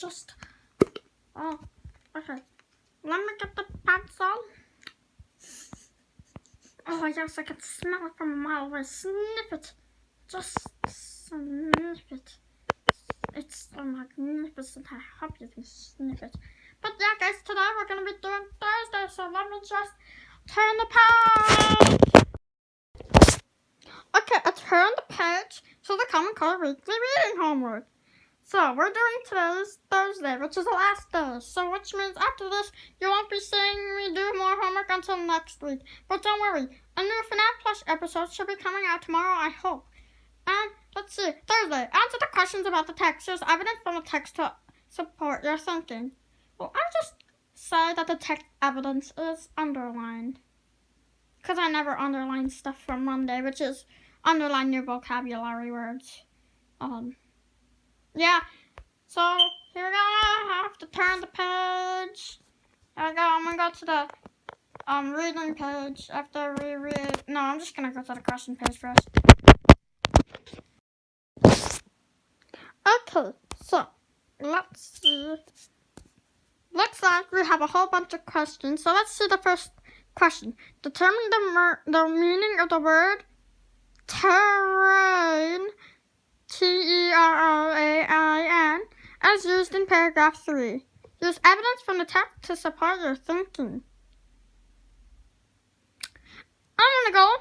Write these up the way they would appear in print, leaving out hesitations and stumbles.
just... Oh, okay. Let me get the pencil. Oh, yes, I can smell it from a mile away. Sniff it. Just sniff it. It's so magnificent. I hope you can sniff it. But yeah, guys, today we're going to be doing Thursday, so let me just turn the page. Okay, I turned the page to the Common Core Weekly Reading Homework. So, we're doing today's Thursday, which is the last day. So, which means after this, you won't be seeing me do more homework until next week. But don't worry, a new FNAF Plush episode should be coming out tomorrow, I hope. And, let's see, Thursday, answer the questions about the text. There's evidence from the text to support your thinking. Well, I'll just say that the text evidence is underlined. Because I never underline stuff from Monday, which is underline new vocabulary words. Yeah, so here we go. I have to turn the page. There we go. I'm going to go to the reading page after we read. No, I'm just going to go to the question page first. Okay, so let's see. Looks like we have a whole bunch of questions. So let's see the first question. Determine the meaning of the word terrain. T-E-R-R-A-I-N, as used in paragraph 3. Use evidence from the text to support your thinking. I'm going to go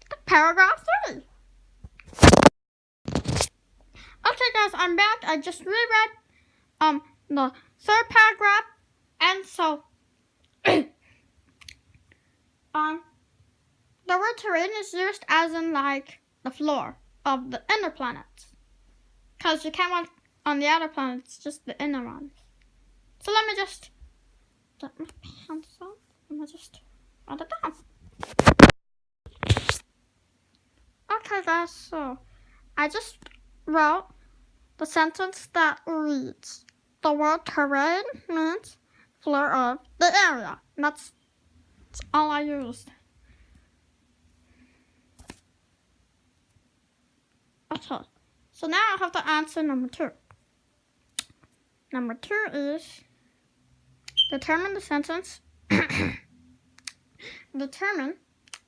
to paragraph 3. Okay, guys, I'm back. I just reread the third paragraph, and so the word terrain is used as in, like, the floor of the inner planets. Because you can't walk on the outer planets, just the inner ones. So let me just get my pencil. Let me just write it down. Okay, guys, so I just wrote the sentence that reads, the word terrain means floor of the area. And that's all I used. Okay, so now I have to answer number 2. Number 2 is determine the sentence. Determine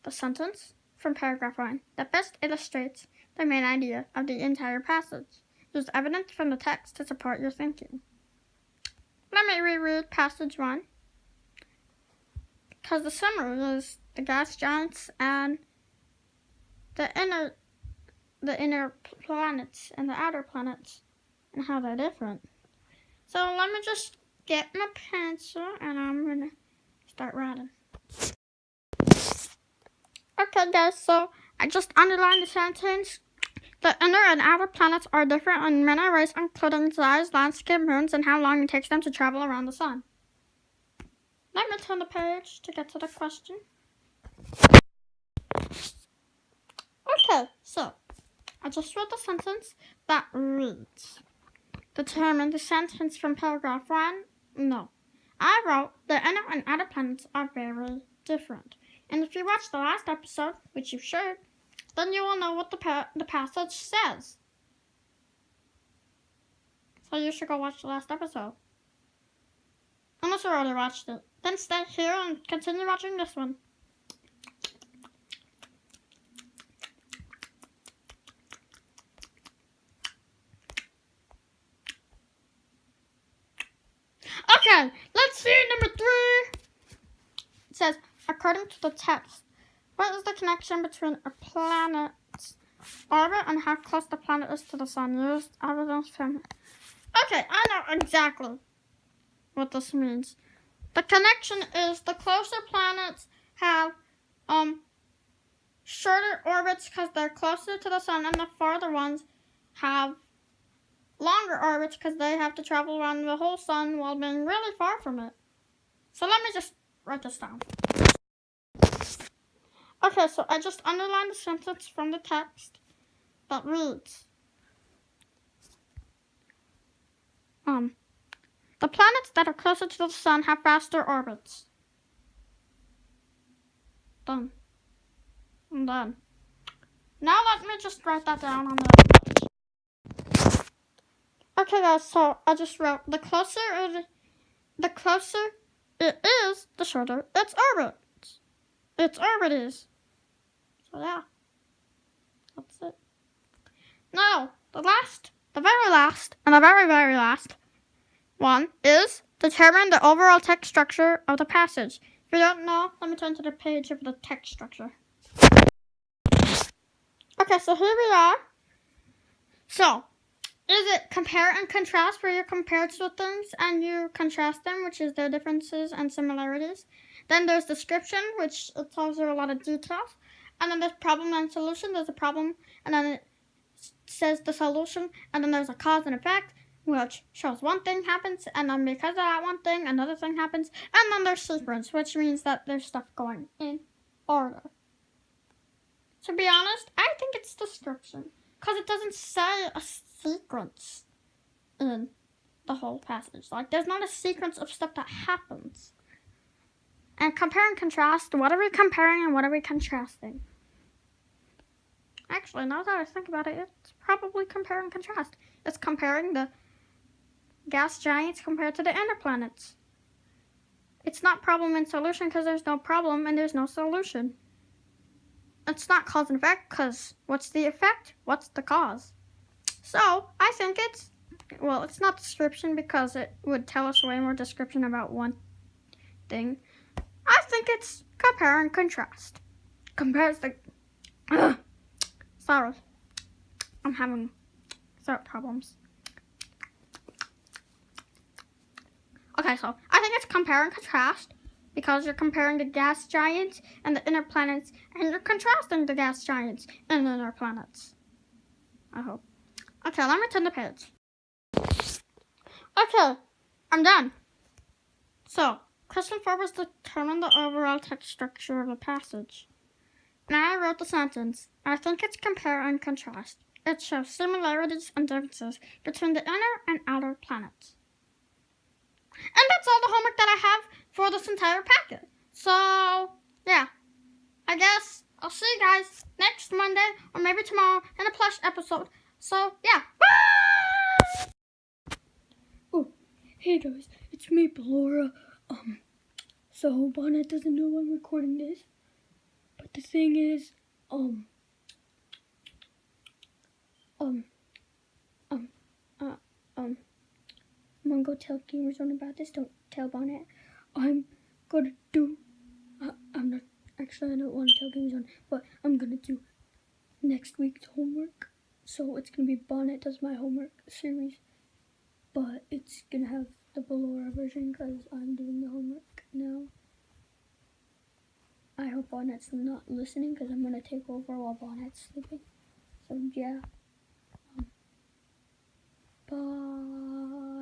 the sentence from paragraph 1 that best illustrates the main idea of the entire passage. Use evidence from the text to support your thinking. Let me reread passage 1. Because the summary is the gas giants and the inner planets and the outer planets and how they're different. So let me just get my pencil and I'm going to start writing. Okay, guys, so I just underlined the sentence. The inner and outer planets are different in many ways, including size, landscape, moons, and how long it takes them to travel around the sun. Let me turn the page to get to the question. Okay, so I just wrote the sentence that reads, determine the sentence from paragraph 1. No. I wrote the inner and outer planets are very different. And if you watched the last episode, which you should, then you will know what the passage says. So you should go watch the last episode. Unless you already watched it. Then stay here and continue watching this one. Okay, let's see number 3. It says, according to the text, what is the connection between a planet's orbit and how close the planet is to the sun? Use evidence from... Okay, I know exactly what this means. The connection is the closer planets have shorter orbits because they're closer to the sun, and the farther ones have longer orbits because they have to travel around the whole sun while being really far from it. So let me just write this down. Okay, so I just underlined the sentence from the text that reads, the planets that are closer to the sun have faster orbits. Done. I'm done. Now let me just write that down on the page. Okay, guys, so I just wrote the closer it is, the shorter its orbit. Its orbit is. So yeah, that's it. Now, the very last, and the very, very last one is determine the overall text structure of the passage. If you don't know, let me turn to the page of the text structure. Okay, so here we are. So, is it compare and contrast, where you compare two things and you contrast them, which is their differences and similarities? Then there's description, which it tells you a lot of details. And then there's problem and solution. There's a problem, and then it says the solution. And then there's a cause and effect, which shows one thing happens, and then because of that one thing, another thing happens. And then there's sequence, which means that there's stuff going in order. To be honest, I think it's description, because it doesn't say a sequence in the whole passage. Like, there's not a sequence of stuff that happens. And compare and contrast, what are we comparing and what are we contrasting? Actually, now that I think about it, it's probably compare and contrast. It's comparing the gas giants compared to the inner planets. It's not problem and solution, because there's no problem and there's no solution. It's not cause and effect, because what's the effect? What's the cause? So, I think it's not description, because it would tell us way more description about one thing. I think it's compare and contrast. Compares the... Sorry. I'm having throat problems. Okay, so I think it's compare and contrast, because you're comparing the gas giants and the inner planets, and you're contrasting the gas giants and the inner planets. I hope. Okay, let me turn the page. Okay, I'm done. So, question 4 was determine the overall text structure of a passage. Now I wrote the sentence. I think it's compare and contrast. It shows similarities and differences between the inner and outer planets. And that's all the homework that I have for this entire packet. So, yeah. I guess I'll see you guys next Monday or maybe tomorrow in a plush episode. So, yeah. Bye! Oh, hey guys, it's me, Laura. So Bonnet doesn't know I'm recording this. But the thing is, I'm gonna go tell Gamers Zone about this. Don't tell Bonnet. I'm gonna do. I'm not. Actually, I don't want to tell Gamers Zone, but I'm gonna do next week's homework. So it's gonna be Bonnet Does My Homework series, but it's gonna have the Ballora version because I'm doing the homework now. I hope Bonnet's not listening because I'm gonna take over while Bonnet's sleeping. So yeah. Bye.